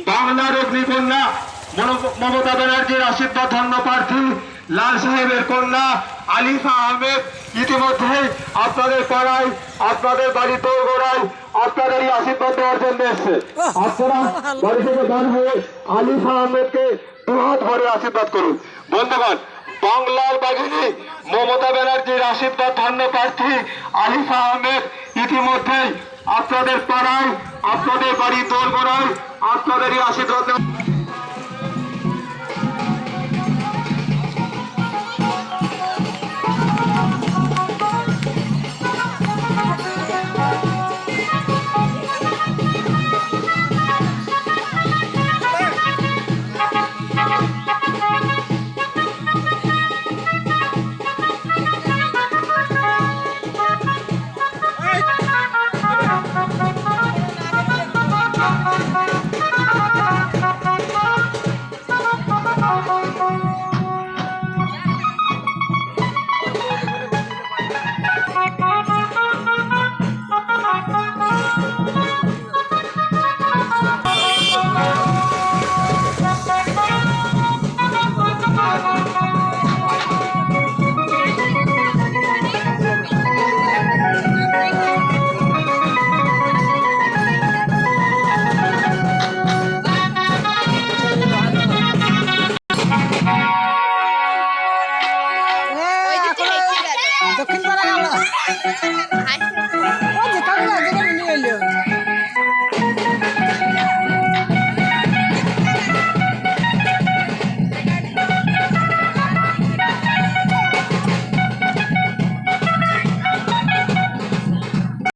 বাংলার অগ্নিকন্যা মমতা ব্যানার্জির আশীর্বাদ ধন্য প্রার্থী লাল সাহেবের কন্যা আলিফা আহমেদ ইতিমধ্যে আপনাদের পাড়ায়, আপনাদের বাড়ি দোরগোড়ায় আপনাদের এই আশীর্বাদ দেওয়ার জন্য এসছে। আপনারা বাড়ি থেকে বার হয়ে আলিফা আহমেদকে দুহাত ভরে আশীর্বাদ করুন। বন্ধুগণ, বাংলার বাঘিনী মমতা ব্যানার্জির আশীর্বাদ ধন্য প্রার্থী আলিফা আহমেদ ইতিমধ্যেই আপনাদের পাড়ায়, আপনাদের বাড়ি দোরগোড়ায় আপনাদেরই আশীর্বাদ